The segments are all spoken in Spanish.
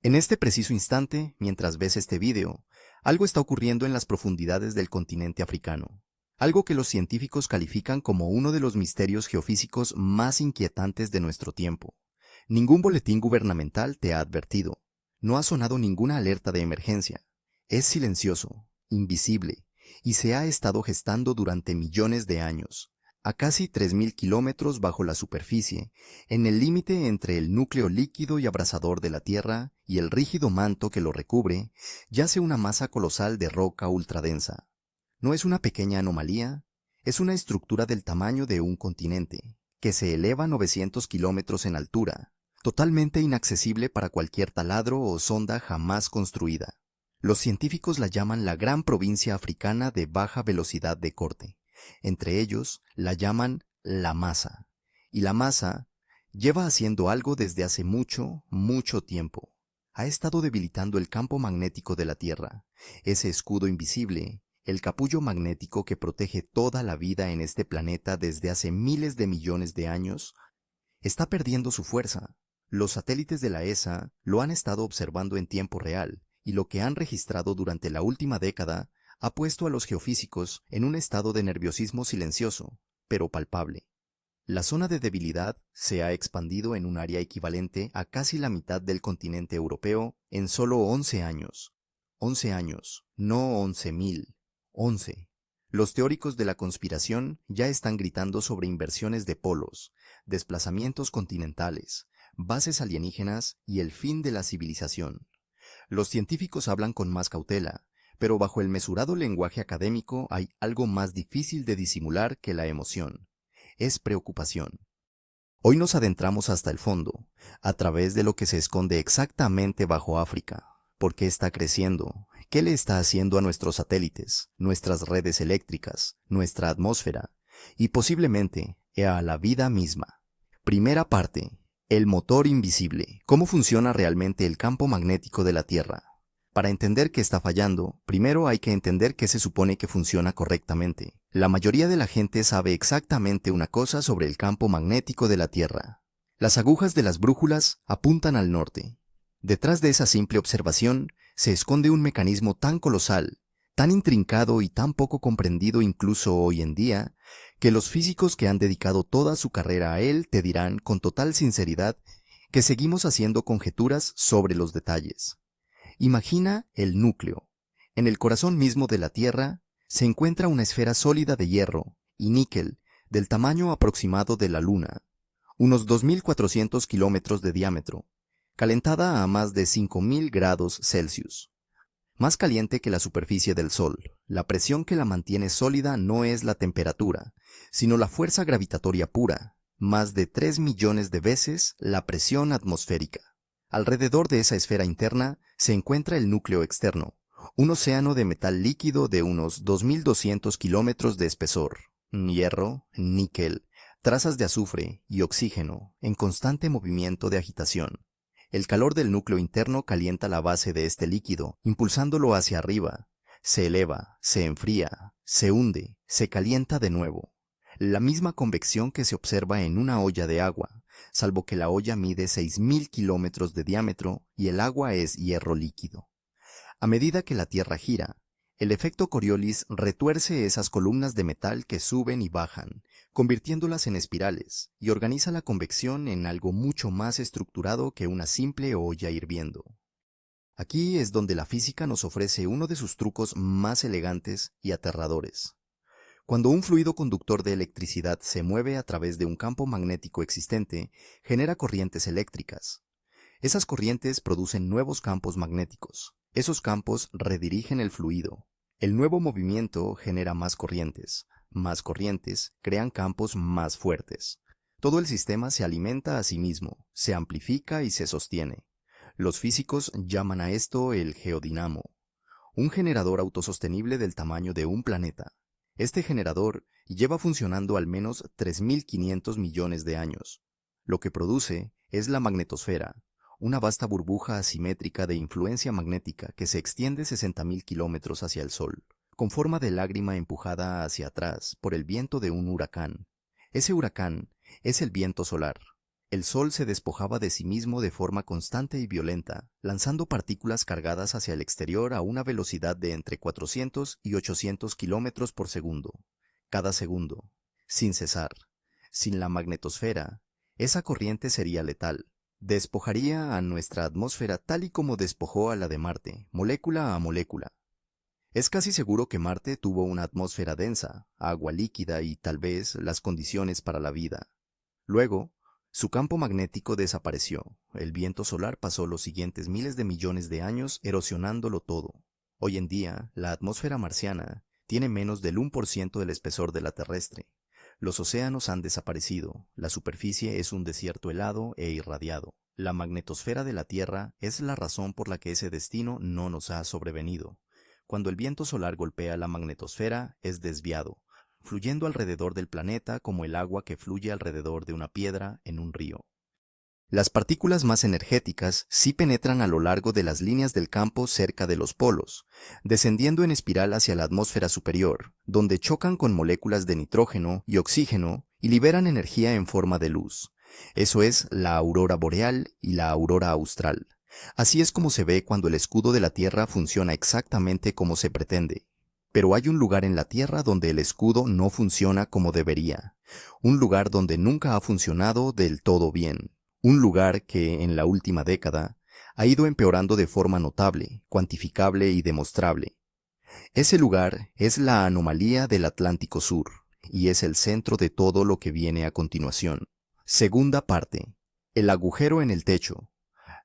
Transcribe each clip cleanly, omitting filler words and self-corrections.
En este preciso instante, mientras ves este video, algo está ocurriendo en las profundidades del continente africano. Algo que los científicos califican como uno de los misterios geofísicos más inquietantes de nuestro tiempo. Ningún boletín gubernamental te ha advertido. No ha sonado ninguna alerta de emergencia. Es silencioso, invisible, y se ha estado gestando durante millones de años, a casi 3.000 kilómetros bajo la superficie, en el límite entre el núcleo líquido y abrasador de la Tierra y el rígido manto que lo recubre, yace una masa colosal de roca ultradensa. No es una pequeña anomalía, es una estructura del tamaño de un continente, que se eleva 900 kilómetros en altura, totalmente inaccesible para cualquier taladro o sonda jamás construida. Los científicos la llaman la Gran Provincia Africana de Baja Velocidad de Corte. Entre ellos la llaman la masa. Y la masa lleva haciendo algo desde hace mucho, mucho tiempo. Ha estado debilitando el campo magnético de la Tierra, ese escudo invisible, el capullo magnético que protege toda la vida en este planeta desde hace miles de millones de años, está perdiendo su fuerza. Los satélites de la ESA lo han estado observando en tiempo real, y lo que han registrado durante la última década ha puesto a los geofísicos en un estado de nerviosismo silencioso, pero palpable. La zona de debilidad se ha expandido en un área equivalente a casi la mitad del continente europeo en solo 11 años. 11 años, no 11.000, 11. Los teóricos de la conspiración ya están gritando sobre inversiones de polos, desplazamientos continentales, bases alienígenas y el fin de la civilización. Los científicos hablan con más cautela, pero bajo el mesurado lenguaje académico hay algo más difícil de disimular que la emoción. Es preocupación. Hoy nos adentramos hasta el fondo, a través de lo que se esconde exactamente bajo África. ¿Por qué está creciendo? ¿Qué le está haciendo a nuestros satélites, nuestras redes eléctricas, nuestra atmósfera y posiblemente a la vida misma? Primera parte. El motor invisible. ¿Cómo funciona realmente el campo magnético de la Tierra? Para entender qué está fallando, primero hay que entender qué se supone que funciona correctamente. La mayoría de la gente sabe exactamente una cosa sobre el campo magnético de la Tierra. Las agujas de las brújulas apuntan al norte. Detrás de esa simple observación se esconde un mecanismo tan colosal, tan intrincado y tan poco comprendido incluso hoy en día, que los físicos que han dedicado toda su carrera a él te dirán con total sinceridad que seguimos haciendo conjeturas sobre los detalles. Imagina el núcleo. En el corazón mismo de la Tierra se encuentra una esfera sólida de hierro y níquel del tamaño aproximado de la Luna, unos 2.400 kilómetros de diámetro, calentada a más de 5.000 grados Celsius. Más caliente que la superficie del Sol. La presión que la mantiene sólida no es la temperatura, sino la fuerza gravitatoria pura, más de 3 millones de veces la presión atmosférica. Alrededor de esa esfera interna se encuentra el núcleo externo, un océano de metal líquido de unos 2.200 kilómetros de espesor, hierro, níquel, trazas de azufre y oxígeno en constante movimiento de agitación. El calor del núcleo interno calienta la base de este líquido, impulsándolo hacia arriba. Se eleva, se enfría, se hunde, se calienta de nuevo. La misma convección que se observa en una olla de agua, salvo que la olla mide 6.000 kilómetros de diámetro y el agua es hierro líquido. A medida que la Tierra gira, el efecto Coriolis retuerce esas columnas de metal que suben y bajan, convirtiéndolas en espirales, y organiza la convección en algo mucho más estructurado que una simple olla hirviendo. Aquí es donde la física nos ofrece uno de sus trucos más elegantes y aterradores. Cuando un fluido conductor de electricidad se mueve a través de un campo magnético existente, genera corrientes eléctricas. Esas corrientes producen nuevos campos magnéticos. Esos campos redirigen el fluido. El nuevo movimiento genera más corrientes crean campos más fuertes. Todo el sistema se alimenta a sí mismo, se amplifica y se sostiene. Los físicos llaman a esto el geodinamo, un generador autosostenible del tamaño de un planeta. Este generador lleva funcionando al menos 3.500 millones de años. Lo que produce es la magnetosfera, una vasta burbuja asimétrica de influencia magnética que se extiende 60.000 kilómetros hacia el Sol, con forma de lágrima empujada hacia atrás por el viento de un huracán. Ese huracán es el viento solar. El Sol se despojaba de sí mismo de forma constante y violenta, lanzando partículas cargadas hacia el exterior a una velocidad de entre 400 y 800 kilómetros por segundo, cada segundo, sin cesar. Sin la magnetosfera, esa corriente sería letal. Despojaría a nuestra atmósfera tal y como despojó a la de Marte, molécula a molécula. Es casi seguro que Marte tuvo una atmósfera densa, agua líquida y tal vez las condiciones para la vida. Luego, su campo magnético desapareció. El viento solar pasó los siguientes miles de millones de años erosionándolo todo. Hoy en día, la atmósfera marciana tiene menos del 1% del espesor de la terrestre. Los océanos han desaparecido, la superficie es un desierto helado e irradiado. La magnetosfera de la Tierra es la razón por la que ese destino no nos ha sobrevenido. Cuando el viento solar golpea la magnetosfera, es desviado, fluyendo alrededor del planeta como el agua que fluye alrededor de una piedra en un río. Las partículas más energéticas sí penetran a lo largo de las líneas del campo cerca de los polos, descendiendo en espiral hacia la atmósfera superior, donde chocan con moléculas de nitrógeno y oxígeno y liberan energía en forma de luz. Eso es la aurora boreal y la aurora austral. Así es como se ve cuando el escudo de la Tierra funciona exactamente como se pretende. Pero hay un lugar en la Tierra donde el escudo no funciona como debería, un lugar donde nunca ha funcionado del todo bien. Un lugar que, en la última década, ha ido empeorando de forma notable, cuantificable y demostrable. Ese lugar es la anomalía del Atlántico Sur, y es el centro de todo lo que viene a continuación. Segunda parte. El agujero en el techo.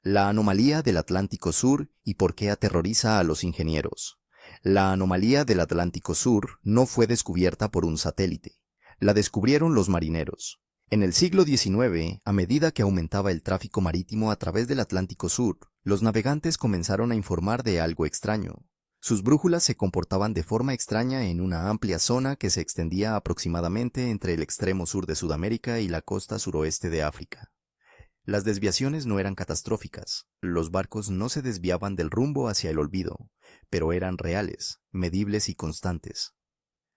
La anomalía del Atlántico Sur y por qué aterroriza a los ingenieros. La anomalía del Atlántico Sur no fue descubierta por un satélite. La descubrieron los marineros. En el siglo XIX, a medida que aumentaba el tráfico marítimo a través del Atlántico Sur, los navegantes comenzaron a informar de algo extraño. Sus brújulas se comportaban de forma extraña en una amplia zona que se extendía aproximadamente entre el extremo sur de Sudamérica y la costa suroeste de África. Las desviaciones no eran catastróficas, los barcos no se desviaban del rumbo hacia el olvido, pero eran reales, medibles y constantes.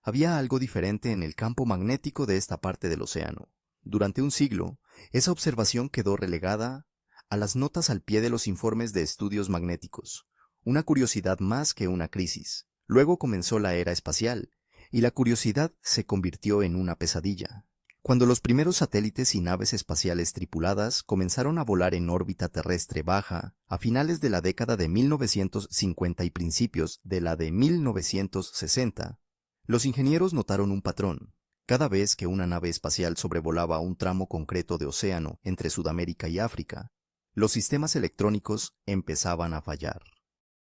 Había algo diferente en el campo magnético de esta parte del océano. Durante un siglo, esa observación quedó relegada a las notas al pie de los informes de estudios magnéticos, una curiosidad más que una crisis. Luego comenzó la era espacial, y la curiosidad se convirtió en una pesadilla. Cuando los primeros satélites y naves espaciales tripuladas comenzaron a volar en órbita terrestre baja, a finales de la década de 1950 y principios de la de 1960, los ingenieros notaron un patrón. Cada vez que una nave espacial sobrevolaba un tramo concreto de océano entre Sudamérica y África, los sistemas electrónicos empezaban a fallar.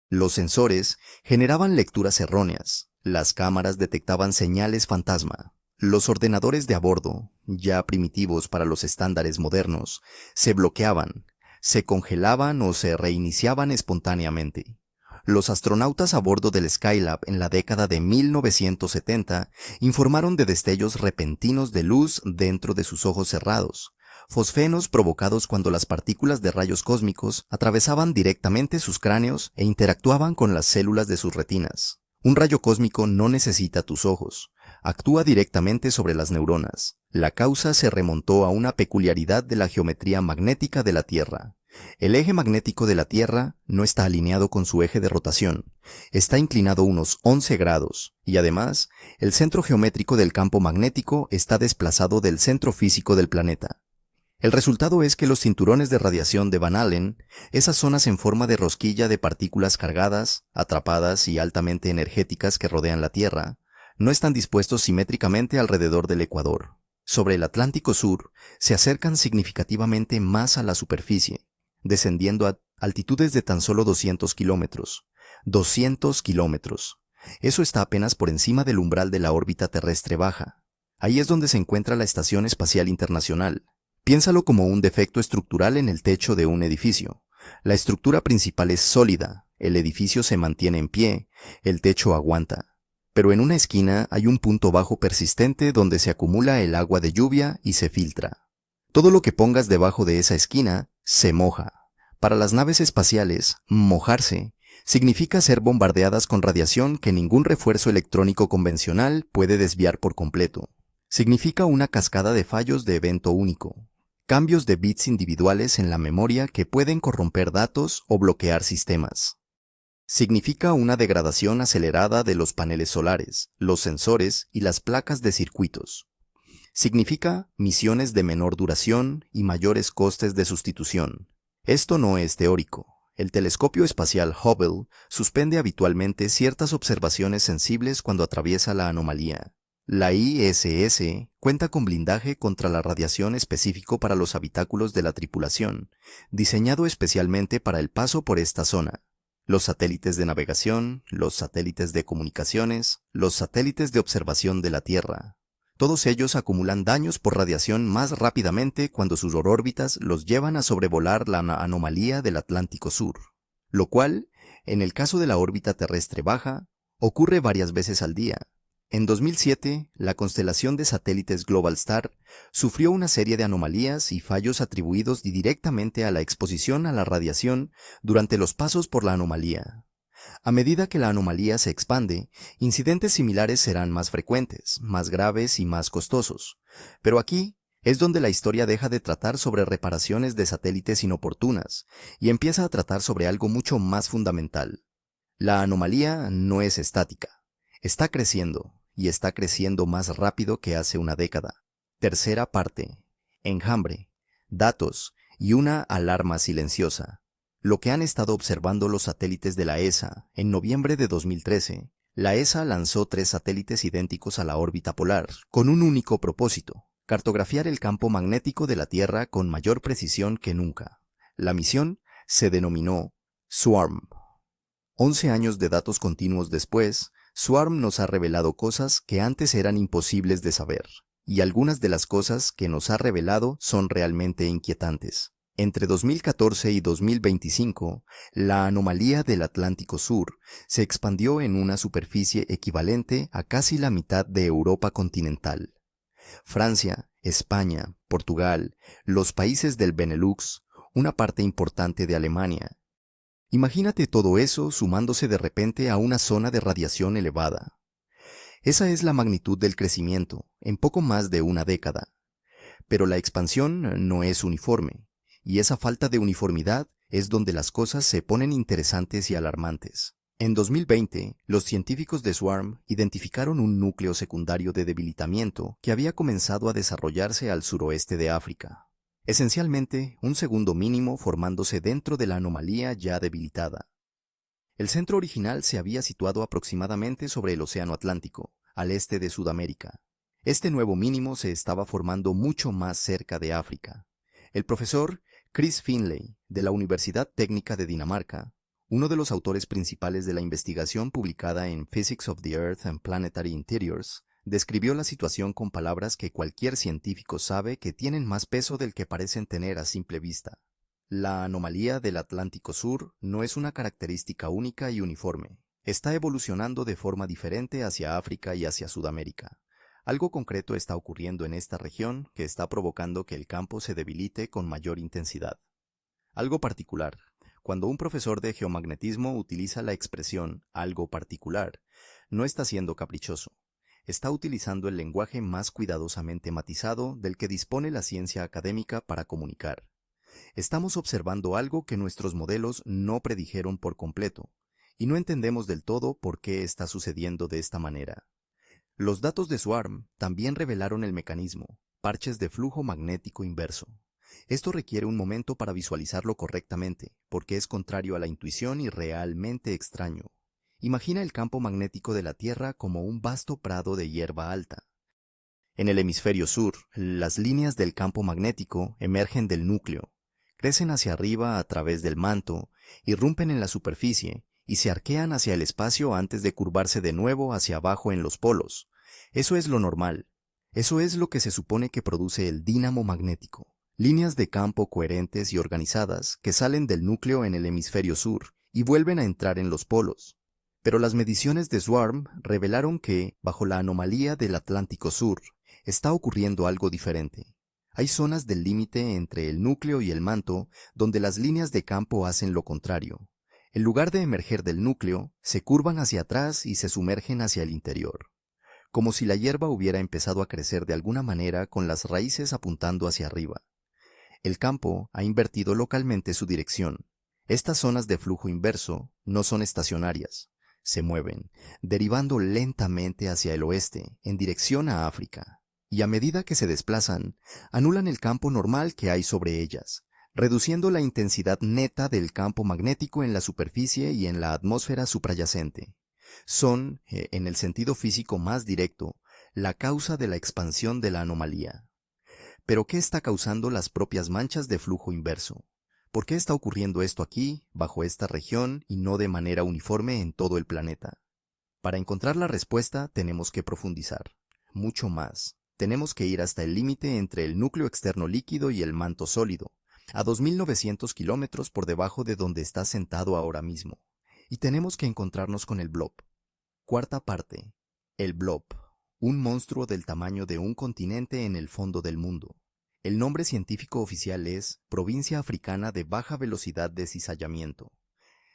Los sensores generaban lecturas erróneas, las cámaras detectaban señales fantasma, los ordenadores de a bordo, ya primitivos para los estándares modernos, se bloqueaban, se congelaban o se reiniciaban espontáneamente. Los astronautas a bordo del Skylab en la década de 1970 informaron de destellos repentinos de luz dentro de sus ojos cerrados, fosfenos provocados cuando las partículas de rayos cósmicos atravesaban directamente sus cráneos e interactuaban con las células de sus retinas. Un rayo cósmico no necesita tus ojos, actúa directamente sobre las neuronas. La causa se remontó a una peculiaridad de la geometría magnética de la Tierra. El eje magnético de la Tierra no está alineado con su eje de rotación, está inclinado unos 11 grados, y además, el centro geométrico del campo magnético está desplazado del centro físico del planeta. El resultado es que los cinturones de radiación de Van Allen, esas zonas en forma de rosquilla de partículas cargadas, atrapadas y altamente energéticas que rodean la Tierra, no están dispuestos simétricamente alrededor del ecuador. Sobre el Atlántico Sur, se acercan significativamente más a la superficie, descendiendo a altitudes de tan solo 200 kilómetros. 200 kilómetros. Eso está apenas por encima del umbral de la órbita terrestre baja. Ahí es donde se encuentra la Estación Espacial Internacional. Piénsalo como un defecto estructural en el techo de un edificio. La estructura principal es sólida, el edificio se mantiene en pie, el techo aguanta. Pero en una esquina hay un punto bajo persistente donde se acumula el agua de lluvia y se filtra. Todo lo que pongas debajo de esa esquina se moja. Para las naves espaciales, mojarse significa ser bombardeadas con radiación que ningún refuerzo electrónico convencional puede desviar por completo. Significa una cascada de fallos de evento único. Cambios de bits individuales en la memoria que pueden corromper datos o bloquear sistemas. Significa una degradación acelerada de los paneles solares, los sensores y las placas de circuitos. Significa misiones de menor duración y mayores costes de sustitución. Esto no es teórico. El telescopio espacial Hubble suspende habitualmente ciertas observaciones sensibles cuando atraviesa la anomalía. La ISS cuenta con blindaje contra la radiación específico para los habitáculos de la tripulación, diseñado especialmente para el paso por esta zona. Los satélites de navegación, los satélites de comunicaciones, los satélites de observación de la Tierra. Todos ellos acumulan daños por radiación más rápidamente cuando sus órbitas los llevan a sobrevolar la anomalía del Atlántico Sur, lo cual, en el caso de la órbita terrestre baja, ocurre varias veces al día. En 2007, la constelación de satélites Globalstar sufrió una serie de anomalías y fallos atribuidos directamente a la exposición a la radiación durante los pasos por la anomalía. A medida que la anomalía se expande, incidentes similares serán más frecuentes, más graves y más costosos. Pero aquí es donde la historia deja de tratar sobre reparaciones de satélites inoportunas y empieza a tratar sobre algo mucho más fundamental. La anomalía no es estática, está creciendo. Y está creciendo más rápido que hace una década. Tercera parte. Enjambre, datos y una alarma silenciosa. Lo que han estado observando los satélites de la ESA. En noviembre de 2013, la ESA lanzó 3 satélites idénticos a la órbita polar, con un único propósito: cartografiar el campo magnético de la Tierra con mayor precisión que nunca. La misión se denominó SWARM. 11 años de datos continuos después, SWARM nos ha revelado cosas que antes eran imposibles de saber, y algunas de las cosas que nos ha revelado son realmente inquietantes. Entre 2014 y 2025, la anomalía del Atlántico Sur se expandió en una superficie equivalente a casi la mitad de Europa continental. Francia, España, Portugal, los países del Benelux, una parte importante de Alemania. Imagínate todo eso sumándose de repente a una zona de radiación elevada. Esa es la magnitud del crecimiento, en poco más de una década. Pero la expansión no es uniforme, y esa falta de uniformidad es donde las cosas se ponen interesantes y alarmantes. En 2020, los científicos de SWARM identificaron un núcleo secundario de debilitamiento que había comenzado a desarrollarse al suroeste de África. Esencialmente, un segundo mínimo formándose dentro de la anomalía ya debilitada. El centro original se había situado aproximadamente sobre el Océano Atlántico, al este de Sudamérica. Este nuevo mínimo se estaba formando mucho más cerca de África. El profesor Chris Finlay, de la Universidad Técnica de Dinamarca, uno de los autores principales de la investigación publicada en Physics of the Earth and Planetary Interiors, describió la situación con palabras que cualquier científico sabe que tienen más peso del que parecen tener a simple vista. La anomalía del Atlántico Sur no es una característica única y uniforme. Está evolucionando de forma diferente hacia África y hacia Sudamérica. Algo concreto está ocurriendo en esta región que está provocando que el campo se debilite con mayor intensidad. Algo particular. Cuando un profesor de geomagnetismo utiliza la expresión algo particular, no está siendo caprichoso. Está utilizando el lenguaje más cuidadosamente matizado del que dispone la ciencia académica para comunicar. Estamos observando algo que nuestros modelos no predijeron por completo, y no entendemos del todo por qué está sucediendo de esta manera. Los datos de SWARM también revelaron el mecanismo, parches de flujo magnético inverso. Esto requiere un momento para visualizarlo correctamente, porque es contrario a la intuición y realmente extraño. Imagina el campo magnético de la Tierra como un vasto prado de hierba alta. En el hemisferio sur, las líneas del campo magnético emergen del núcleo, crecen hacia arriba a través del manto, irrumpen en la superficie y se arquean hacia el espacio antes de curvarse de nuevo hacia abajo en los polos. Eso es lo normal. Eso es lo que se supone que produce el dínamo magnético. Líneas de campo coherentes y organizadas que salen del núcleo en el hemisferio sur y vuelven a entrar en los polos. Pero las mediciones de SWARM revelaron que, bajo la anomalía del Atlántico Sur, está ocurriendo algo diferente. Hay zonas del límite entre el núcleo y el manto donde las líneas de campo hacen lo contrario. En lugar de emerger del núcleo, se curvan hacia atrás y se sumergen hacia el interior. Como si la hierba hubiera empezado a crecer de alguna manera con las raíces apuntando hacia arriba. El campo ha invertido localmente su dirección. Estas zonas de flujo inverso no son estacionarias, se mueven, derivando lentamente hacia el oeste, en dirección a África, y a medida que se desplazan, anulan el campo normal que hay sobre ellas, reduciendo la intensidad neta del campo magnético en la superficie y en la atmósfera suprayacente. Son, en el sentido físico más directo, la causa de la expansión de la anomalía. Pero ¿qué está causando las propias manchas de flujo inverso? ¿Por qué está ocurriendo esto aquí, bajo esta región, y no de manera uniforme en todo el planeta? Para encontrar la respuesta tenemos que profundizar, mucho más. Tenemos que ir hasta el límite entre el núcleo externo líquido y el manto sólido, a 2.900 kilómetros por debajo de donde está sentado ahora mismo. Y tenemos que encontrarnos con el blob. Cuarta parte. El blob, un monstruo del tamaño de un continente en el fondo del mundo. El nombre científico oficial es Provincia Africana de Baja Velocidad de Cizallamiento.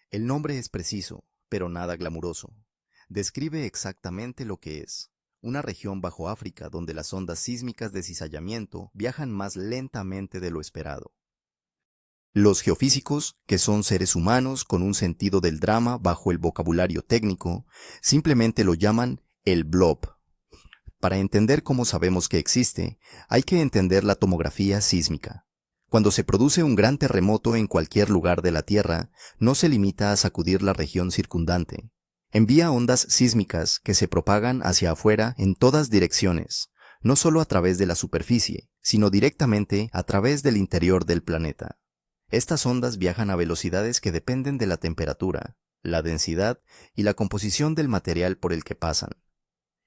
El nombre es preciso, pero nada glamuroso. Describe exactamente lo que es. Una región bajo África donde las ondas sísmicas de cizallamiento viajan más lentamente de lo esperado. Los geofísicos, que son seres humanos con un sentido del drama bajo el vocabulario técnico, simplemente lo llaman el blob. Para entender cómo sabemos que existe, hay que entender la tomografía sísmica. Cuando se produce un gran terremoto en cualquier lugar de la Tierra, no se limita a sacudir la región circundante. Envía ondas sísmicas que se propagan hacia afuera en todas direcciones, no solo a través de la superficie, sino directamente a través del interior del planeta. Estas ondas viajan a velocidades que dependen de la temperatura, la densidad y la composición del material por el que pasan.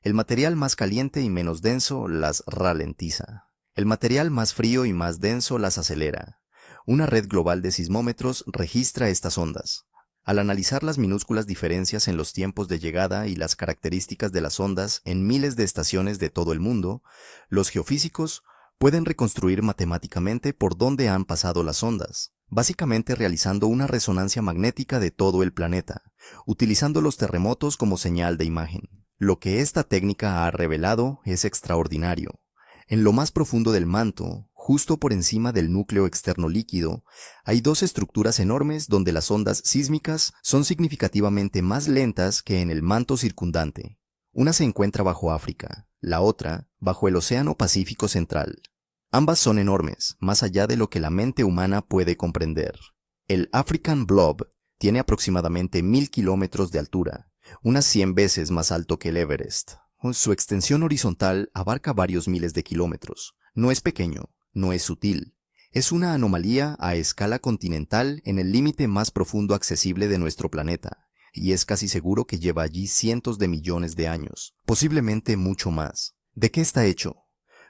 El material más caliente y menos denso las ralentiza. El material más frío y más denso las acelera. Una red global de sismómetros registra estas ondas. Al analizar las minúsculas diferencias en los tiempos de llegada y las características de las ondas en miles de estaciones de todo el mundo, los geofísicos pueden reconstruir matemáticamente por dónde han pasado las ondas, básicamente realizando una resonancia magnética de todo el planeta, utilizando los terremotos como señal de imagen. Lo que esta técnica ha revelado es extraordinario. En lo más profundo del manto, justo por encima del núcleo externo líquido, hay dos estructuras enormes donde las ondas sísmicas son significativamente más lentas que en el manto circundante. Una se encuentra bajo África, la otra bajo el Océano Pacífico Central. Ambas son enormes, más allá de lo que la mente humana puede comprender. El African Blob tiene aproximadamente 1.000 kilómetros de altura, unas 100 veces más alto que el Everest. Su extensión horizontal abarca varios miles de kilómetros. No es pequeño, no es sutil. Es una anomalía a escala continental en el límite más profundo accesible de nuestro planeta, y es casi seguro que lleva allí cientos de millones de años, posiblemente mucho más. ¿De qué está hecho?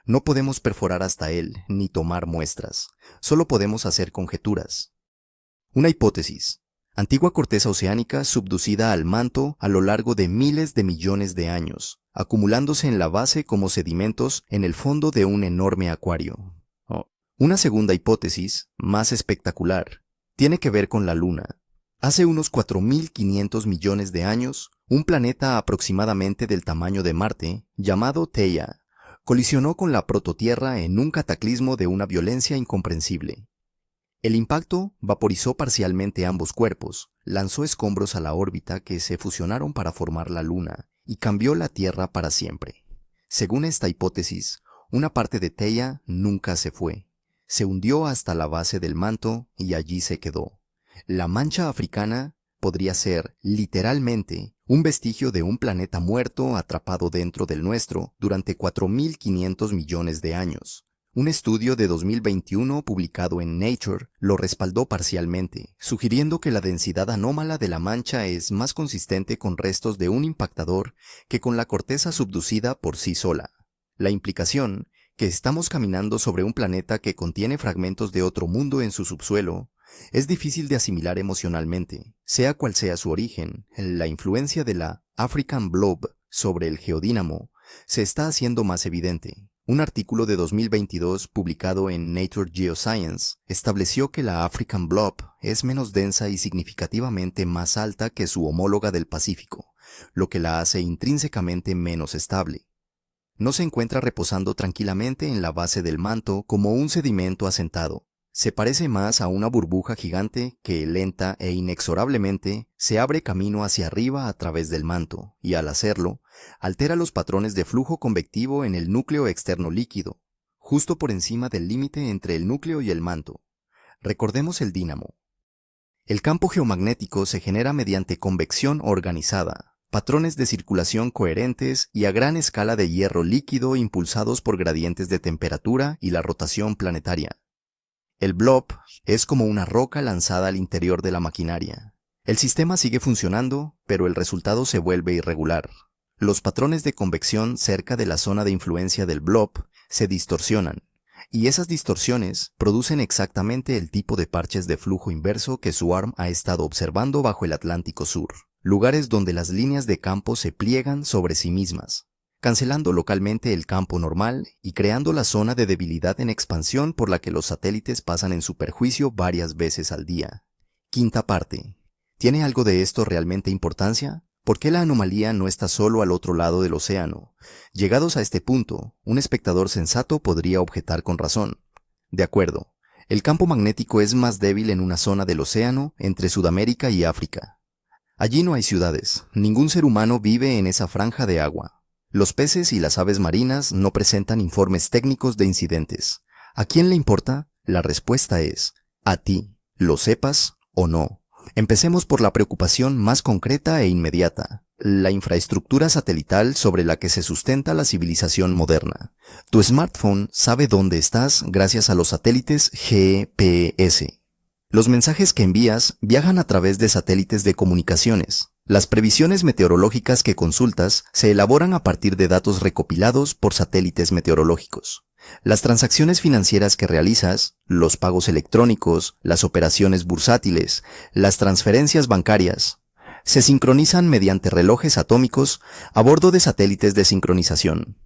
No podemos perforar hasta él, ni tomar muestras. Solo podemos hacer conjeturas. Una hipótesis. Antigua corteza oceánica subducida al manto a lo largo de miles de millones de años, acumulándose en la base como sedimentos en el fondo de un enorme acuario. Una segunda hipótesis, más espectacular, tiene que ver con la Luna. Hace unos 4.500 millones de años, un planeta aproximadamente del tamaño de Marte, llamado Theia, colisionó con la prototierra en un cataclismo de una violencia incomprensible. El impacto vaporizó parcialmente ambos cuerpos, lanzó escombros a la órbita que se fusionaron para formar la Luna y cambió la Tierra para siempre. Según esta hipótesis, una parte de Theia nunca se fue. Se hundió hasta la base del manto y allí se quedó. La mancha africana podría ser, literalmente, un vestigio de un planeta muerto atrapado dentro del nuestro durante 4.500 millones de años. Un estudio de 2021 publicado en Nature lo respaldó parcialmente, sugiriendo que la densidad anómala de la mancha es más consistente con restos de un impactador que con la corteza subducida por sí sola. La implicación, que estamos caminando sobre un planeta que contiene fragmentos de otro mundo en su subsuelo, es difícil de asimilar emocionalmente. Sea cual sea su origen, la influencia de la African Blob sobre el geodínamo se está haciendo más evidente. Un artículo de 2022 publicado en Nature Geoscience estableció que la African Blob es menos densa y significativamente más alta que su homóloga del Pacífico, lo que la hace intrínsecamente menos estable. No se encuentra reposando tranquilamente en la base del manto como un sedimento asentado. Se parece más a una burbuja gigante que lenta e inexorablemente se abre camino hacia arriba a través del manto y al hacerlo, altera los patrones de flujo convectivo en el núcleo externo líquido, justo por encima del límite entre el núcleo y el manto. Recordemos el dínamo. El campo geomagnético se genera mediante convección organizada, patrones de circulación coherentes y a gran escala de hierro líquido impulsados por gradientes de temperatura y la rotación planetaria. El blob es como una roca lanzada al interior de la maquinaria. El sistema sigue funcionando, pero el resultado se vuelve irregular. Los patrones de convección cerca de la zona de influencia del blob se distorsionan, y esas distorsiones producen exactamente el tipo de parches de flujo inverso que Swarm ha estado observando bajo el Atlántico Sur, lugares donde las líneas de campo se pliegan sobre sí mismas, cancelando localmente el campo normal y creando la zona de debilidad en expansión por la que los satélites pasan en superjuicio varias veces al día. Quinta parte. ¿Tiene algo de esto realmente importancia? ¿Por qué la anomalía no está solo al otro lado del océano? Llegados a este punto, un espectador sensato podría objetar con razón. De acuerdo, el campo magnético es más débil en una zona del océano entre Sudamérica y África. Allí no hay ciudades, ningún ser humano vive en esa franja de agua. Los peces y las aves marinas no presentan informes técnicos de incidentes. ¿A quién le importa? La respuesta es, a ti, lo sepas o no. Empecemos por la preocupación más concreta e inmediata, la infraestructura satelital sobre la que se sustenta la civilización moderna. Tu smartphone sabe dónde estás gracias a los satélites GPS. Los mensajes que envías viajan a través de satélites de comunicaciones. Las previsiones meteorológicas que consultas se elaboran a partir de datos recopilados por satélites meteorológicos. Las transacciones financieras que realizas, los pagos electrónicos, las operaciones bursátiles, las transferencias bancarias, se sincronizan mediante relojes atómicos a bordo de satélites de sincronización.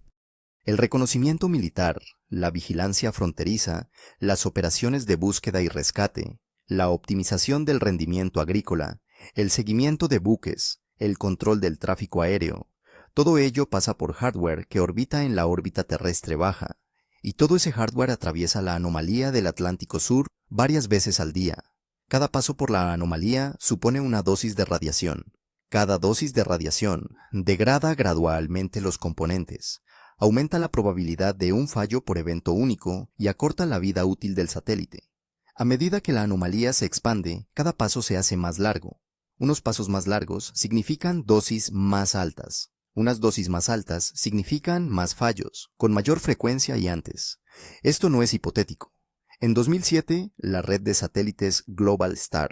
El reconocimiento militar, la vigilancia fronteriza, las operaciones de búsqueda y rescate, la optimización del rendimiento agrícola, el seguimiento de buques, el control del tráfico aéreo, todo ello pasa por hardware que orbita en la órbita terrestre baja, y todo ese hardware atraviesa la anomalía del Atlántico Sur varias veces al día. Cada paso por la anomalía supone una dosis de radiación. Cada dosis de radiación degrada gradualmente los componentes, aumenta la probabilidad de un fallo por evento único y acorta la vida útil del satélite. A medida que la anomalía se expande, cada paso se hace más largo. Unos pasos más largos significan dosis más altas. Unas dosis más altas significan más fallos, con mayor frecuencia y antes. Esto no es hipotético. En 2007, la red de satélites Global Star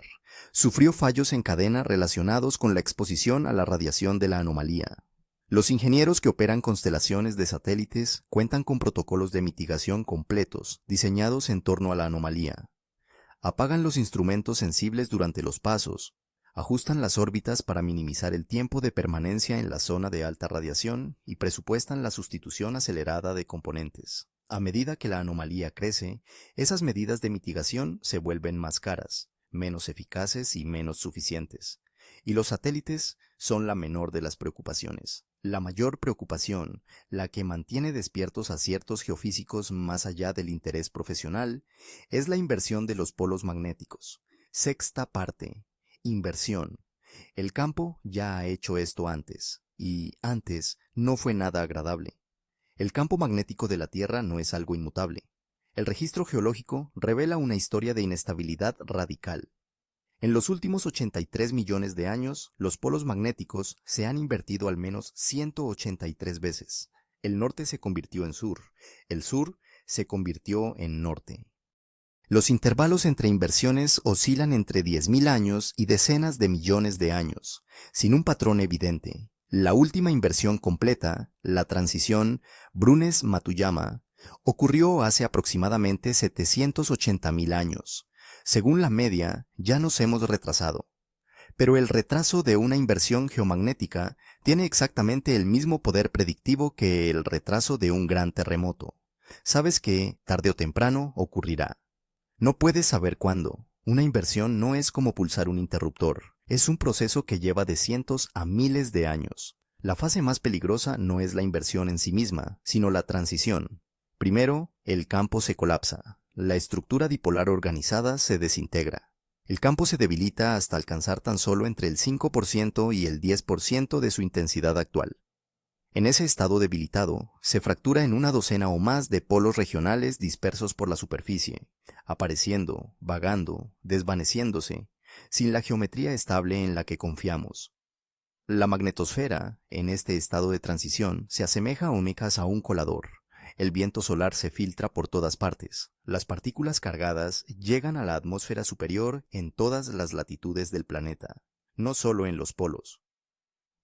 sufrió fallos en cadena relacionados con la exposición a la radiación de la anomalía. Los ingenieros que operan constelaciones de satélites cuentan con protocolos de mitigación completos diseñados en torno a la anomalía. Apagan los instrumentos sensibles durante los pasos, ajustan las órbitas para minimizar el tiempo de permanencia en la zona de alta radiación y presupuestan la sustitución acelerada de componentes. A medida que la anomalía crece, esas medidas de mitigación se vuelven más caras, menos eficaces y menos suficientes. Y los satélites son la menor de las preocupaciones. La mayor preocupación, la que mantiene despiertos a ciertos geofísicos más allá del interés profesional, es la inversión de los polos magnéticos. Sexta parte. Inversión. El campo ya ha hecho esto antes, y antes no fue nada agradable. El campo magnético de la Tierra no es algo inmutable. El registro geológico revela una historia de inestabilidad radical. En los últimos 83 millones de años, los polos magnéticos se han invertido al menos 183 veces. El norte se convirtió en sur, el sur se convirtió en norte. Los intervalos entre inversiones oscilan entre 10.000 años y decenas de millones de años, sin un patrón evidente. La última inversión completa, la transición Brunés-Matuyama, ocurrió hace aproximadamente 780.000 años. Según la media, ya nos hemos retrasado. Pero el retraso de una inversión geomagnética tiene exactamente el mismo poder predictivo que el retraso de un gran terremoto. Sabes que, tarde o temprano, ocurrirá. No puedes saber cuándo. Una inversión no es como pulsar un interruptor. Es un proceso que lleva de cientos a miles de años. La fase más peligrosa no es la inversión en sí misma, sino la transición. Primero, el campo se colapsa. la estructura dipolar organizada se desintegra. El campo se debilita hasta alcanzar tan solo entre el 5% y el 10% de su intensidad actual. En ese estado debilitado, se fractura en una docena o más de polos regionales dispersos por la superficie, apareciendo, vagando, desvaneciéndose, sin la geometría estable en la que confiamos. La magnetosfera, en este estado de transición, se asemeja únicas a un colador. El viento solar se filtra por todas partes. Las partículas cargadas llegan a la atmósfera superior en todas las latitudes del planeta, no solo en los polos.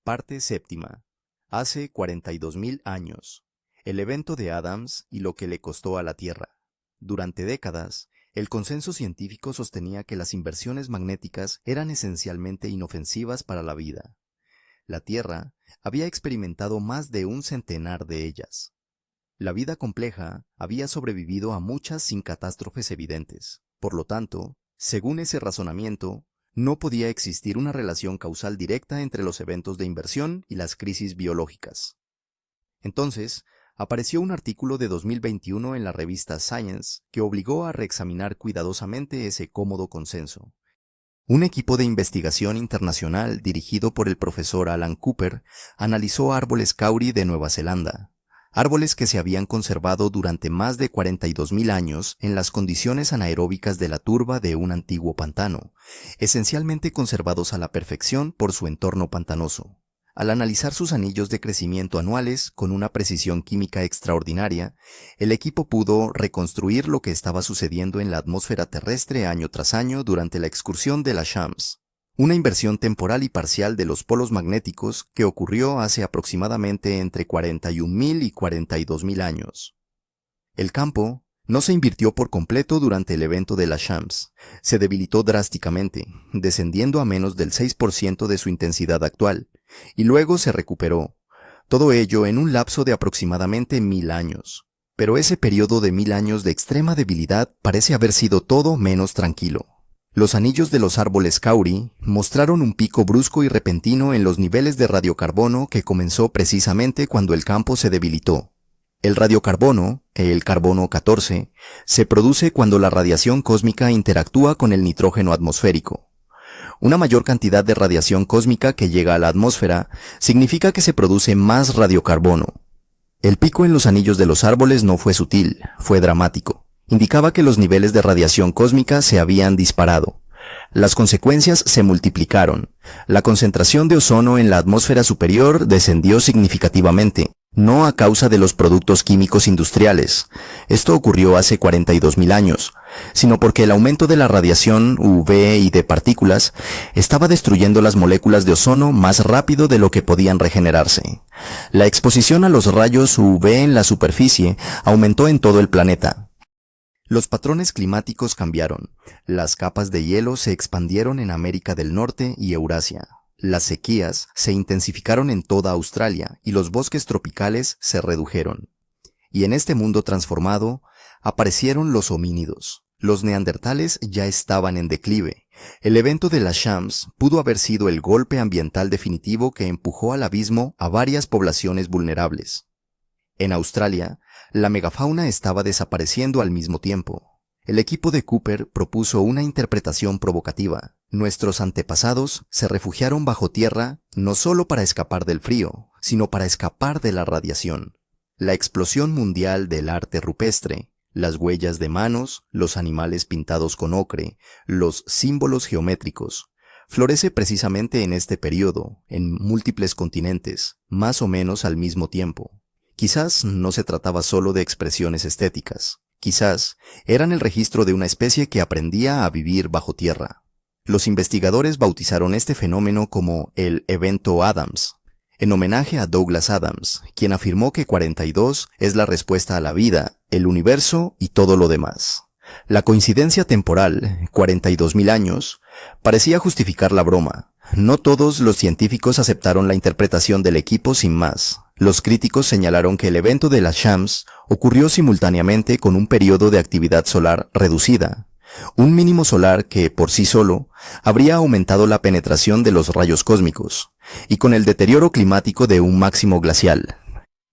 Parte séptima. Hace 42.000 años. El evento de Adams y lo que le costó a la Tierra. Durante décadas, el consenso científico sostenía que las inversiones magnéticas eran esencialmente inofensivas para la vida. La Tierra había experimentado más de un centenar de ellas. La vida compleja había sobrevivido a muchas sin catástrofes evidentes. Por lo tanto, según ese razonamiento, no podía existir una relación causal directa entre los eventos de inversión y las crisis biológicas. Entonces, apareció un artículo de 2021 en la revista Science que obligó a reexaminar cuidadosamente ese cómodo consenso. Un equipo de investigación internacional dirigido por el profesor Alan Cooper analizó árboles kauri de Nueva Zelanda, árboles que se habían conservado durante más de 42.000 años en las condiciones anaeróbicas de la turba de un antiguo pantano, esencialmente conservados a la perfección por su entorno pantanoso. Al analizar sus anillos de crecimiento anuales con una precisión química extraordinaria, el equipo pudo reconstruir lo que estaba sucediendo en la atmósfera terrestre año tras año durante la excursión de la Shams, una inversión temporal y parcial de los polos magnéticos que ocurrió hace aproximadamente entre 41.000 y 42.000 años. El campo no se invirtió por completo durante el evento de la Shams, se debilitó drásticamente, descendiendo a menos del 6% de su intensidad actual, y luego se recuperó, todo ello en un lapso de aproximadamente 1.000 años. Pero ese periodo de 1.000 años de extrema debilidad parece haber sido todo menos tranquilo. Los anillos de los árboles kauri mostraron un pico brusco y repentino en los niveles de radiocarbono que comenzó precisamente cuando el campo se debilitó. El radiocarbono, el carbono 14, se produce cuando la radiación cósmica interactúa con el nitrógeno atmosférico. Una mayor cantidad de radiación cósmica que llega a la atmósfera significa que se produce más radiocarbono. El pico en los anillos de los árboles no fue sutil, fue dramático. Indicaba que los niveles de radiación cósmica se habían disparado. Las consecuencias se multiplicaron. La concentración de ozono en la atmósfera superior descendió significativamente, no a causa de los productos químicos industriales. Esto ocurrió hace 42.000 años, sino porque el aumento de la radiación UV y de partículas estaba destruyendo las moléculas de ozono más rápido de lo que podían regenerarse. La exposición a los rayos UV en la superficie aumentó en todo el planeta. Los patrones climáticos cambiaron, las capas de hielo se expandieron en América del Norte y Eurasia, las sequías se intensificaron en toda Australia y los bosques tropicales se redujeron. Y en este mundo transformado, aparecieron los homínidos. Los neandertales ya estaban en declive. El evento de la Shams pudo haber sido el golpe ambiental definitivo que empujó al abismo a varias poblaciones vulnerables. En Australia, la megafauna estaba desapareciendo al mismo tiempo. El equipo de Cooper propuso una interpretación provocativa. Nuestros antepasados se refugiaron bajo tierra no solo para escapar del frío, sino para escapar de la radiación. La explosión mundial del arte rupestre, las huellas de manos, los animales pintados con ocre, los símbolos geométricos, florece precisamente en este periodo, en múltiples continentes, más o menos al mismo tiempo. Quizás no se trataba solo de expresiones estéticas, quizás eran el registro de una especie que aprendía a vivir bajo tierra. Los investigadores bautizaron este fenómeno como el evento Adams, en homenaje a Douglas Adams, quien afirmó que 42 es la respuesta a la vida, el universo y todo lo demás. La coincidencia temporal, 42.000 años, parecía justificar la broma. No todos los científicos aceptaron la interpretación del equipo sin más. Los críticos señalaron que el evento de la Shams ocurrió simultáneamente con un periodo de actividad solar reducida, un mínimo solar que, por sí solo, habría aumentado la penetración de los rayos cósmicos, y con el deterioro climático de un máximo glacial.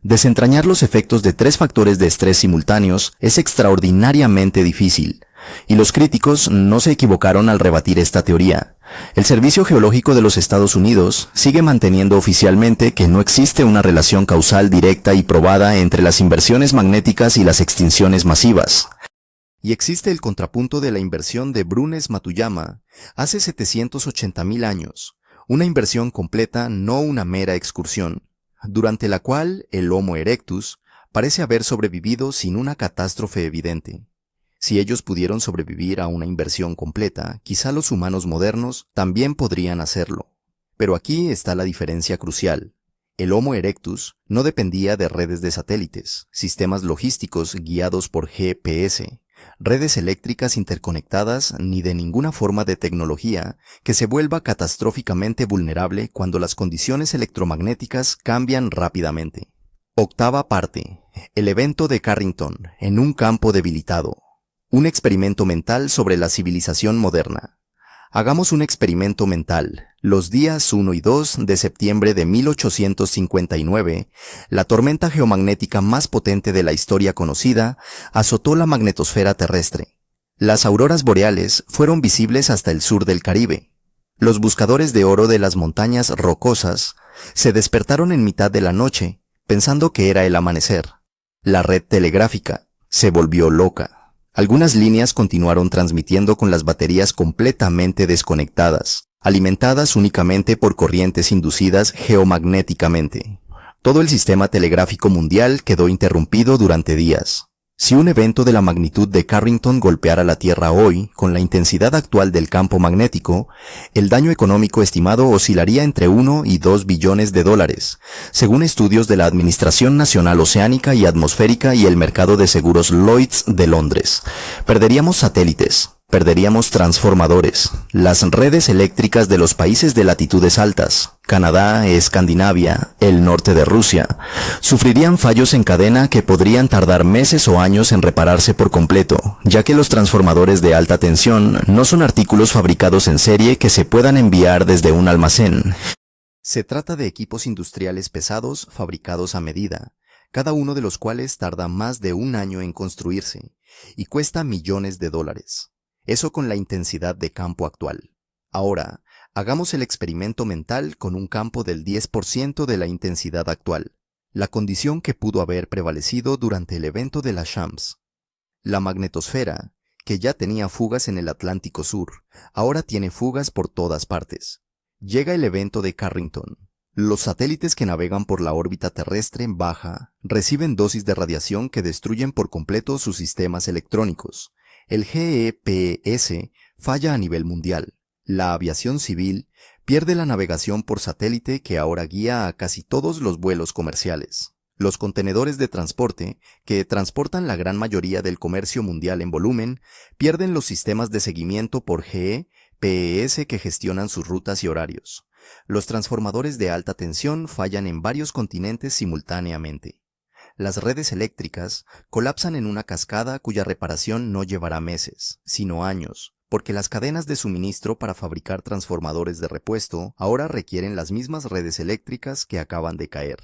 Desentrañar los efectos de 3 factores de estrés simultáneos es extraordinariamente difícil, y los críticos no se equivocaron al rebatir esta teoría. El Servicio Geológico de los Estados Unidos sigue manteniendo oficialmente que no existe una relación causal directa y probada entre las inversiones magnéticas y las extinciones masivas. Y existe el contrapunto de la inversión de Brunés-Matuyama hace 780.000 años, una inversión completa, no una mera excursión, durante la cual el Homo erectus parece haber sobrevivido sin una catástrofe evidente. Si ellos pudieron sobrevivir a una inversión completa, quizá los humanos modernos también podrían hacerlo. Pero aquí está la diferencia crucial. El Homo erectus no dependía de redes de satélites, sistemas logísticos guiados por GPS, redes eléctricas interconectadas ni de ninguna forma de tecnología que se vuelva catastróficamente vulnerable cuando las condiciones electromagnéticas cambian rápidamente. Octava parte. El evento de Carrington en un campo debilitado. Un experimento mental sobre la civilización moderna. Hagamos un experimento mental. Los días 1 y 2 de septiembre de 1859, la tormenta geomagnética más potente de la historia conocida azotó la magnetosfera terrestre. Las auroras boreales fueron visibles hasta el sur del Caribe. Los buscadores de oro de las montañas rocosas se despertaron en mitad de la noche, pensando que era el amanecer. La red telegráfica se volvió loca. Algunas líneas continuaron transmitiendo con las baterías completamente desconectadas, alimentadas únicamente por corrientes inducidas geomagnéticamente. Todo el sistema telegráfico mundial quedó interrumpido durante días. Si un evento de la magnitud de Carrington golpeara la Tierra hoy, con la intensidad actual del campo magnético, el daño económico estimado oscilaría entre 1 y 2 billones de dólares, según estudios de la Administración Nacional Oceánica y Atmosférica y el mercado de seguros Lloyds de Londres. Perderíamos satélites. Perderíamos transformadores, las redes eléctricas de los países de latitudes altas, Canadá, Escandinavia, el norte de Rusia, sufrirían fallos en cadena que podrían tardar meses o años en repararse por completo, ya que los transformadores de alta tensión no son artículos fabricados en serie que se puedan enviar desde un almacén. Se trata de equipos industriales pesados fabricados a medida, cada uno de los cuales tarda más de un año en construirse y cuesta millones de dólares. Eso con la intensidad de campo actual. Ahora, hagamos el experimento mental con un campo del 10% de la intensidad actual, la condición que pudo haber prevalecido durante el evento de la Shams. La magnetosfera, que ya tenía fugas en el Atlántico Sur, ahora tiene fugas por todas partes. Llega el evento de Carrington. Los satélites que navegan por la órbita terrestre baja reciben dosis de radiación que destruyen por completo sus sistemas electrónicos. El GPS falla a nivel mundial. La aviación civil pierde la navegación por satélite que ahora guía a casi todos los vuelos comerciales. Los contenedores de transporte, que transportan la gran mayoría del comercio mundial en volumen, pierden los sistemas de seguimiento por GPS que gestionan sus rutas y horarios. Los transformadores de alta tensión fallan en varios continentes simultáneamente. Las redes eléctricas colapsan en una cascada cuya reparación no llevará meses, sino años, porque las cadenas de suministro para fabricar transformadores de repuesto ahora requieren las mismas redes eléctricas que acaban de caer.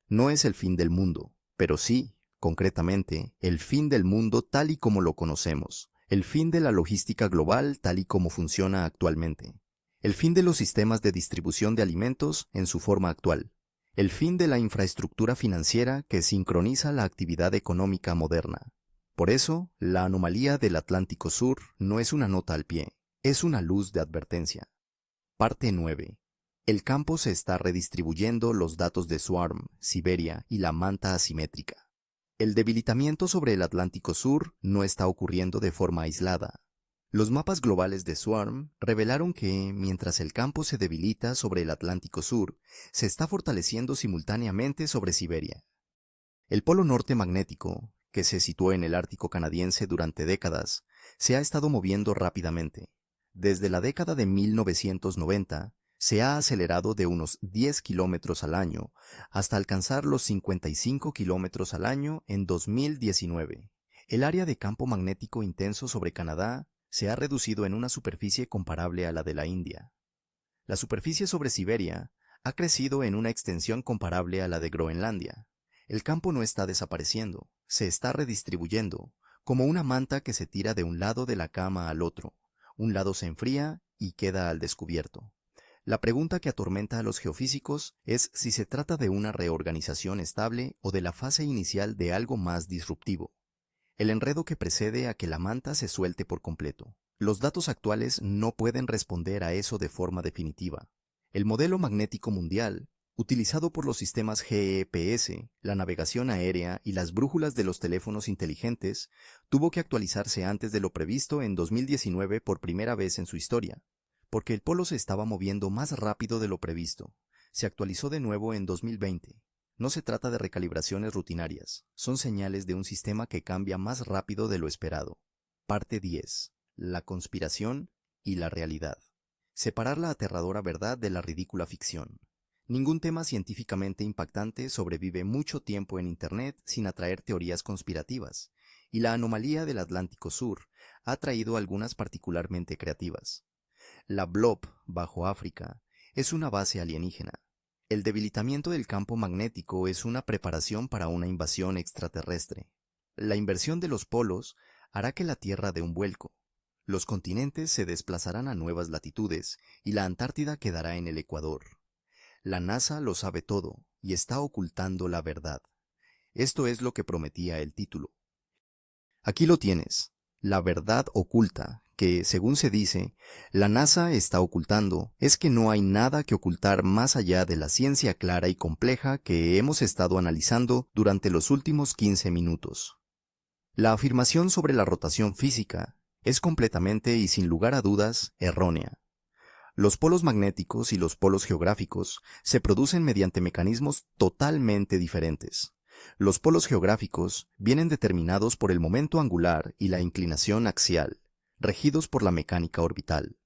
No es el fin del mundo, pero sí, concretamente, el fin del mundo tal y como lo conocemos, el fin de la logística global tal y como funciona actualmente, el fin de los sistemas de distribución de alimentos en su forma actual, el fin de la infraestructura financiera que sincroniza la actividad económica moderna. Por eso, la anomalía del Atlántico Sur no es una nota al pie, es una luz de advertencia. Parte 9. El campo se está redistribuyendo los datos de Swarm, Siberia y la manta asimétrica. El debilitamiento sobre el Atlántico Sur no está ocurriendo de forma aislada. Los mapas globales de Swarm revelaron que, mientras el campo se debilita sobre el Atlántico Sur, se está fortaleciendo simultáneamente sobre Siberia. El polo norte magnético, que se situó en el Ártico canadiense durante décadas, se ha estado moviendo rápidamente. Desde la década de 1990, se ha acelerado de unos 10 kilómetros al año hasta alcanzar los 55 kilómetros al año en 2019. El área de campo magnético intenso sobre Canadá se ha reducido en una superficie comparable a la de la India. La superficie sobre Siberia ha crecido en una extensión comparable a la de Groenlandia. El campo no está desapareciendo, se está redistribuyendo, como una manta que se tira de un lado de la cama al otro. Un lado se enfría y queda al descubierto. La pregunta que atormenta a los geofísicos es si se trata de una reorganización estable o de la fase inicial de algo más disruptivo. El enredo que precede a que la manta se suelte por completo. Los datos actuales no pueden responder a eso de forma definitiva. El modelo magnético mundial, utilizado por los sistemas GPS, la navegación aérea y las brújulas de los teléfonos inteligentes, tuvo que actualizarse antes de lo previsto en 2019 por primera vez en su historia, porque el polo se estaba moviendo más rápido de lo previsto. Se actualizó de nuevo en 2020. No se trata de recalibraciones rutinarias, son señales de un sistema que cambia más rápido de lo esperado. Parte 10. La conspiración y la realidad. Separar la aterradora verdad de la ridícula ficción. Ningún tema científicamente impactante sobrevive mucho tiempo en Internet sin atraer teorías conspirativas, y la anomalía del Atlántico Sur ha traído algunas particularmente creativas. La Blob, bajo África, es una base alienígena. El debilitamiento del campo magnético es una preparación para una invasión extraterrestre. La inversión de los polos hará que la Tierra dé un vuelco. Los continentes se desplazarán a nuevas latitudes y la Antártida quedará en el Ecuador. La NASA lo sabe todo y está ocultando la verdad. Esto es lo que prometía el título. Aquí lo tienes, la verdad oculta, que, según se dice, la NASA está ocultando, es que no hay nada que ocultar más allá de la ciencia clara y compleja que hemos estado analizando durante los últimos 15 minutos. La afirmación sobre la rotación física es completamente y sin lugar a dudas errónea. Los polos magnéticos y los polos geográficos se producen mediante mecanismos totalmente diferentes. Los polos geográficos vienen determinados por el momento angular y la inclinación axial, regidos por la mecánica orbital.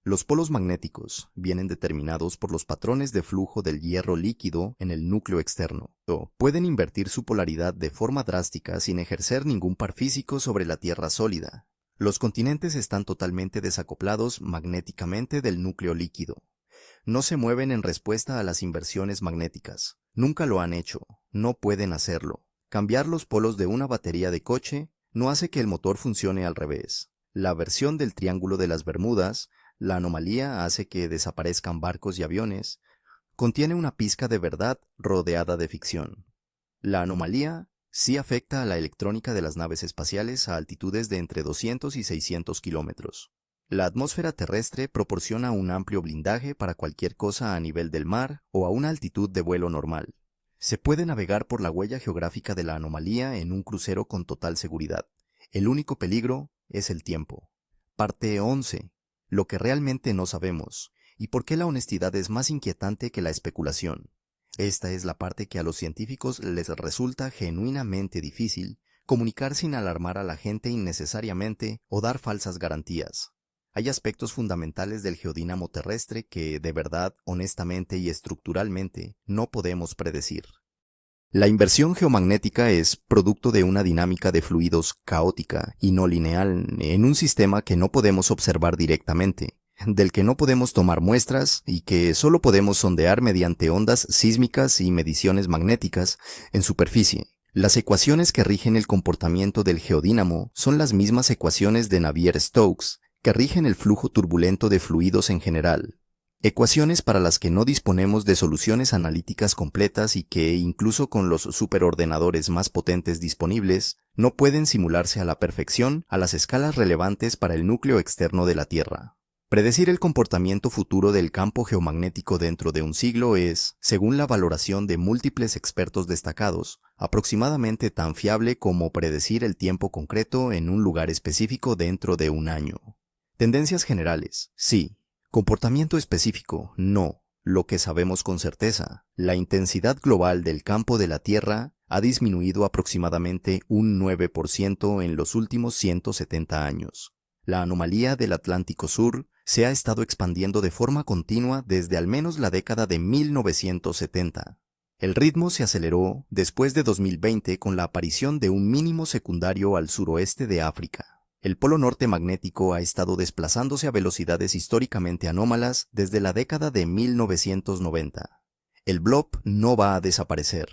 Los polos magnéticos vienen determinados por los patrones de flujo del hierro líquido en el núcleo externo. Pueden invertir su polaridad de forma drástica sin ejercer ningún par físico sobre la Tierra sólida. Los continentes están totalmente desacoplados magnéticamente del núcleo líquido. No se mueven en respuesta a las inversiones magnéticas. Nunca lo han hecho, no pueden hacerlo. Cambiar los polos de una batería de coche no hace que el motor funcione al revés. La versión del Triángulo de las Bermudas, la anomalía hace que desaparezcan barcos y aviones, contiene una pizca de verdad rodeada de ficción. La anomalía sí afecta a la electrónica de las naves espaciales a altitudes de entre 200 y 600 kilómetros. La atmósfera terrestre proporciona un amplio blindaje para cualquier cosa a nivel del mar o a una altitud de vuelo normal. Se puede navegar por la huella geográfica de la anomalía en un crucero con total seguridad. El único peligro es el tiempo. Parte 11. Lo que realmente no sabemos, y por qué la honestidad es más inquietante que la especulación. Esta es la parte que a los científicos les resulta genuinamente difícil, comunicar sin alarmar a la gente innecesariamente o dar falsas garantías. Hay aspectos fundamentales del geodínamo terrestre que, de verdad, honestamente y estructuralmente, no podemos predecir. La inversión geomagnética es producto de una dinámica de fluidos caótica y no lineal en un sistema que no podemos observar directamente, del que no podemos tomar muestras y que solo podemos sondear mediante ondas sísmicas y mediciones magnéticas en superficie. Las ecuaciones que rigen el comportamiento del geodínamo son las mismas ecuaciones de Navier-Stokes que rigen el flujo turbulento de fluidos en general. Ecuaciones para las que no disponemos de soluciones analíticas completas y que, incluso con los superordenadores más potentes disponibles, no pueden simularse a la perfección a las escalas relevantes para el núcleo externo de la Tierra. Predecir el comportamiento futuro del campo geomagnético dentro de un siglo es, según la valoración de múltiples expertos destacados, aproximadamente tan fiable como predecir el tiempo concreto en un lugar específico dentro de un año. Tendencias generales, sí. Comportamiento específico, no. Lo que sabemos con certeza, la intensidad global del campo de la Tierra ha disminuido aproximadamente un 9% en los últimos 170 años. La anomalía del Atlántico Sur se ha estado expandiendo de forma continua desde al menos la década de 1970. El ritmo se aceleró después de 2020 con la aparición de un mínimo secundario al suroeste de África. El polo norte magnético ha estado desplazándose a velocidades históricamente anómalas desde la década de 1990. El blob no va a desaparecer.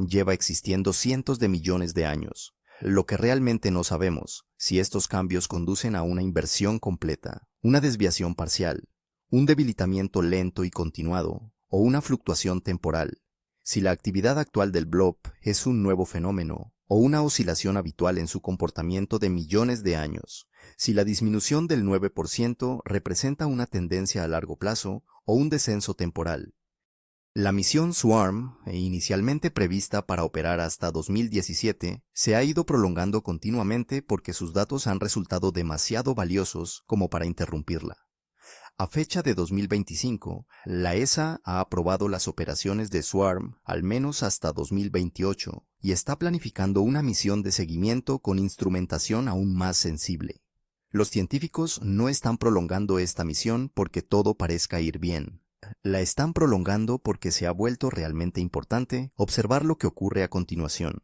lleva existiendo cientos de millones de años. Lo que realmente no sabemos, si estos cambios conducen a una inversión completa, una desviación parcial, un debilitamiento lento y continuado, o una fluctuación temporal. Si la actividad actual del blob es un nuevo fenómeno, o una oscilación habitual en su comportamiento de millones de años, si la disminución del 9% representa una tendencia a largo plazo o un descenso temporal. La misión SWARM, inicialmente prevista para operar hasta 2017, se ha ido prolongando continuamente porque sus datos han resultado demasiado valiosos como para interrumpirla. A fecha de 2025, la ESA ha aprobado las operaciones de SWARM al menos hasta 2028 y está planificando una misión de seguimiento con instrumentación aún más sensible. Los científicos no están prolongando esta misión porque todo parezca ir bien. La están prolongando porque se ha vuelto realmente importante observar lo que ocurre a continuación.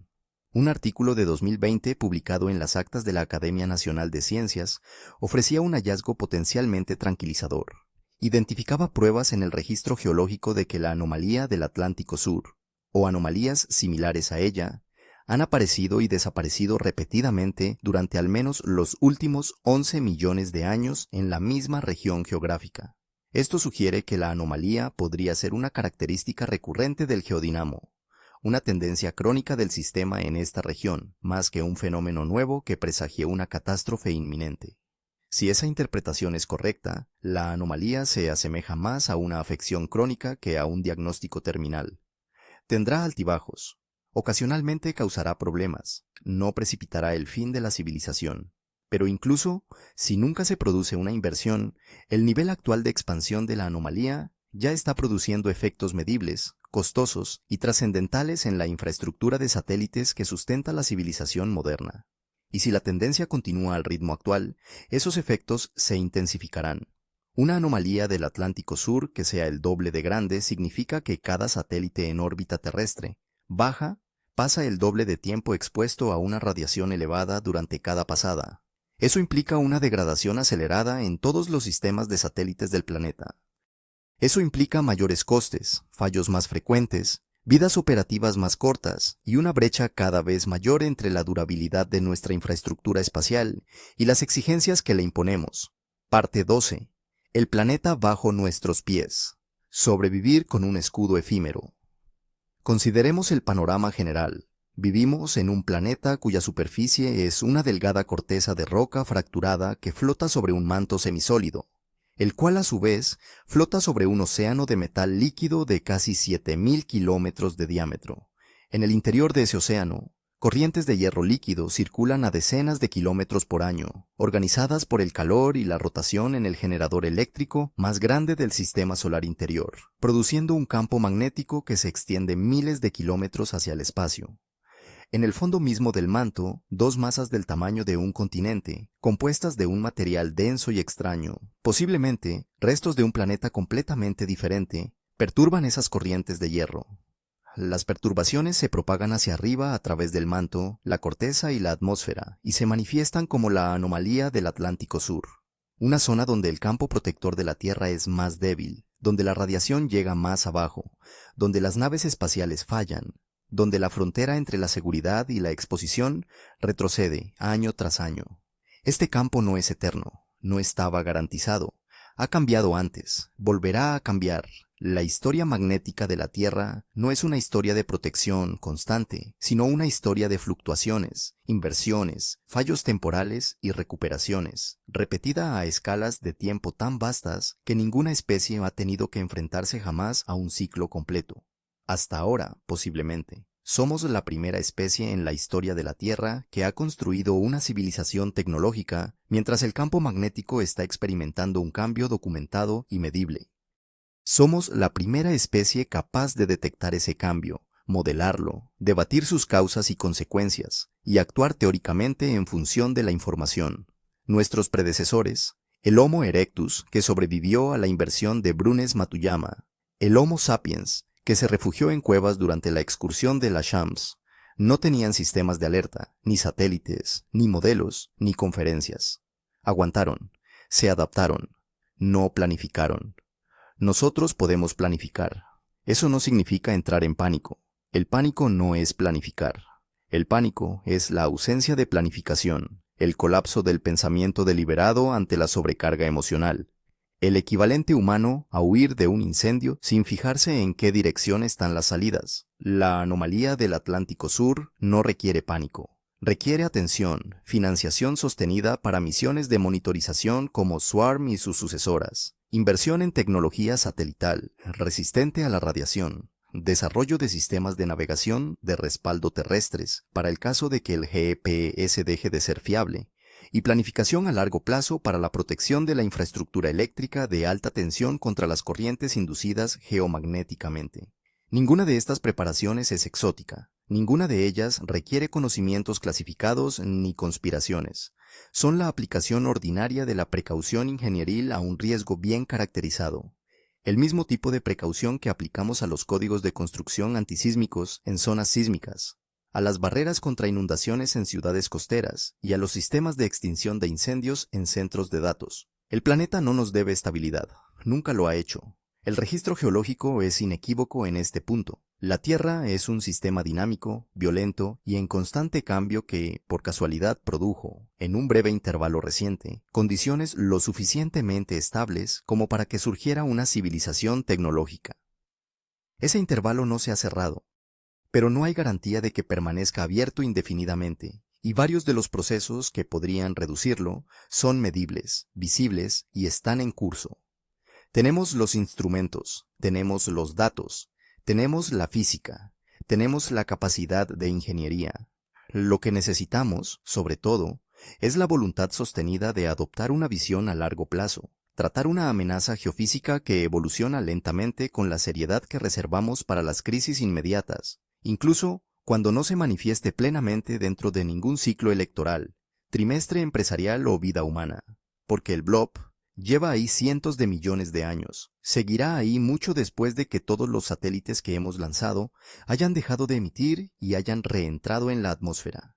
Un artículo de 2020 publicado en las actas de la Academia Nacional de Ciencias ofrecía un hallazgo potencialmente tranquilizador. Identificaba pruebas en el registro geológico de que la anomalía del Atlántico Sur, o anomalías similares a ella, han aparecido y desaparecido repetidamente durante al menos los últimos 11 millones de años en la misma región geográfica. Esto sugiere que la anomalía podría ser una característica recurrente del geodinamo, una tendencia crónica del sistema en esta región, más que un fenómeno nuevo que presagie una catástrofe inminente. Si esa interpretación es correcta, la anomalía se asemeja más a una afección crónica que a un diagnóstico terminal. Tendrá altibajos, ocasionalmente causará problemas, no precipitará el fin de la civilización. Pero incluso si nunca se produce una inversión, el nivel actual de expansión de la anomalía ya está produciendo efectos medibles, costosos y trascendentales en la infraestructura de satélites que sustenta la civilización moderna. Y si la tendencia continúa al ritmo actual, esos efectos se intensificarán. Una anomalía del Atlántico Sur que sea el doble de grande significa que cada satélite en órbita terrestre pasa el doble de tiempo expuesto a una radiación elevada durante cada pasada. Eso implica una degradación acelerada en todos los sistemas de satélites del planeta. Eso implica mayores costes, fallos más frecuentes, vidas operativas más cortas y una brecha cada vez mayor entre la durabilidad de nuestra infraestructura espacial y las exigencias que le imponemos. Parte 12. El planeta bajo nuestros pies. Sobrevivir con un escudo efímero. Consideremos el panorama general. Vivimos en un planeta cuya superficie es una delgada corteza de roca fracturada que flota sobre un manto semisólido, el cual a su vez flota sobre un océano de metal líquido de casi 7.000 kilómetros de diámetro. En el interior de ese océano, corrientes de hierro líquido circulan a decenas de kilómetros por año, organizadas por el calor y la rotación en el generador eléctrico más grande del sistema solar interior, produciendo un campo magnético que se extiende miles de kilómetros hacia el espacio. En el fondo mismo del manto, dos masas del tamaño de un continente, compuestas de un material denso y extraño, posiblemente restos de un planeta completamente diferente, perturban esas corrientes de hierro. Las perturbaciones se propagan hacia arriba a través del manto, la corteza y la atmósfera, y se manifiestan como la anomalía del Atlántico Sur, una zona donde el campo protector de la Tierra es más débil, donde la radiación llega más abajo, donde las naves espaciales fallan, donde la frontera entre la seguridad y la exposición retrocede año tras año. Este campo no es eterno, no estaba garantizado, ha cambiado antes, volverá a cambiar. La historia magnética de la Tierra no es una historia de protección constante, sino una historia de fluctuaciones, inversiones, fallos temporales y recuperaciones, repetida a escalas de tiempo tan vastas que ninguna especie ha tenido que enfrentarse jamás a un ciclo completo. Hasta ahora, posiblemente, somos la primera especie en la historia de la Tierra que ha construido una civilización tecnológica mientras el campo magnético está experimentando un cambio documentado y medible. Somos la primera especie capaz de detectar ese cambio, modelarlo, debatir sus causas y consecuencias, y actuar teóricamente en función de la información. Nuestros predecesores, el Homo erectus, que sobrevivió a la inversión de Brunes Matuyama, el Homo sapiens, que se refugió en cuevas durante la excursión de la Shams, no tenían sistemas de alerta, ni satélites, ni modelos, ni conferencias. Aguantaron, se adaptaron, no planificaron. Nosotros podemos planificar. Eso no significa entrar en pánico. El pánico no es planificar. El pánico es la ausencia de planificación, el colapso del pensamiento deliberado ante la sobrecarga emocional. El equivalente humano a huir de un incendio sin fijarse en qué dirección están las salidas. La anomalía del Atlántico Sur no requiere pánico. Requiere atención, financiación sostenida para misiones de monitorización como SWARM y sus sucesoras, inversión en tecnología satelital, resistente a la radiación, desarrollo de sistemas de navegación de respaldo terrestres, para el caso de que el GPS deje de ser fiable, y planificación a largo plazo para la protección de la infraestructura eléctrica de alta tensión contra las corrientes inducidas geomagnéticamente. Ninguna de estas preparaciones es exótica. Ninguna de ellas requiere conocimientos clasificados ni conspiraciones. Son la aplicación ordinaria de la precaución ingenieril a un riesgo bien caracterizado. El mismo tipo de precaución que aplicamos a los códigos de construcción antisísmicos en zonas sísmicas, a las barreras contra inundaciones en ciudades costeras y a los sistemas de extinción de incendios en centros de datos. El planeta no nos debe estabilidad. Nunca lo ha hecho. El registro geológico es inequívoco en este punto. La Tierra es un sistema dinámico, violento y en constante cambio que, por casualidad, produjo, en un breve intervalo reciente, condiciones lo suficientemente estables como para que surgiera una civilización tecnológica. Ese intervalo no se ha cerrado, pero no hay garantía de que permanezca abierto indefinidamente, y varios de los procesos que podrían reducirlo son medibles, visibles y están en curso. Tenemos los instrumentos, tenemos los datos, tenemos la física, tenemos la capacidad de ingeniería. Lo que necesitamos, sobre todo, es la voluntad sostenida de adoptar una visión a largo plazo, tratar una amenaza geofísica que evoluciona lentamente con la seriedad que reservamos para las crisis inmediatas, incluso cuando no se manifieste plenamente dentro de ningún ciclo electoral, trimestre empresarial o vida humana, porque el blob lleva ahí cientos de millones de años. Seguirá ahí mucho después de que todos los satélites que hemos lanzado hayan dejado de emitir y hayan reentrado en la atmósfera.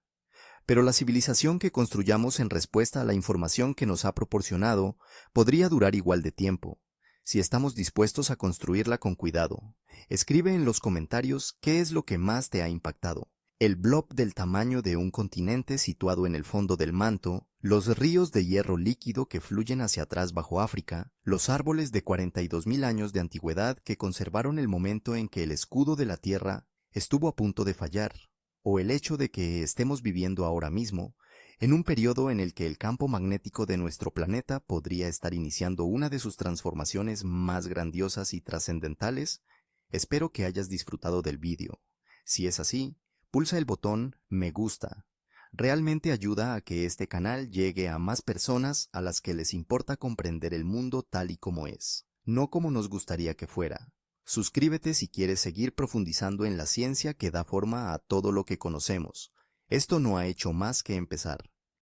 Pero la civilización que construyamos en respuesta a la información que nos ha proporcionado podría durar igual de tiempo, si estamos dispuestos a construirla con cuidado. Escribe en los comentarios qué es lo que más te ha impactado. El blob del tamaño de un continente situado en el fondo del manto, los ríos de hierro líquido que fluyen hacia atrás bajo África, los árboles de 42.000 años de antigüedad que conservaron el momento en que el escudo de la Tierra estuvo a punto de fallar, o el hecho de que estemos viviendo ahora mismo en un periodo en el que el campo magnético de nuestro planeta podría estar iniciando una de sus transformaciones más grandiosas y trascendentales. Espero que hayas disfrutado del vídeo. Si es así, pulsa el botón me gusta. Realmente ayuda a que este canal llegue a más personas a las que les importa comprender el mundo tal y como es, no como nos gustaría que fuera. Suscríbete si quieres seguir profundizando en la ciencia que da forma a todo lo que conocemos. Esto no ha hecho más que empezar.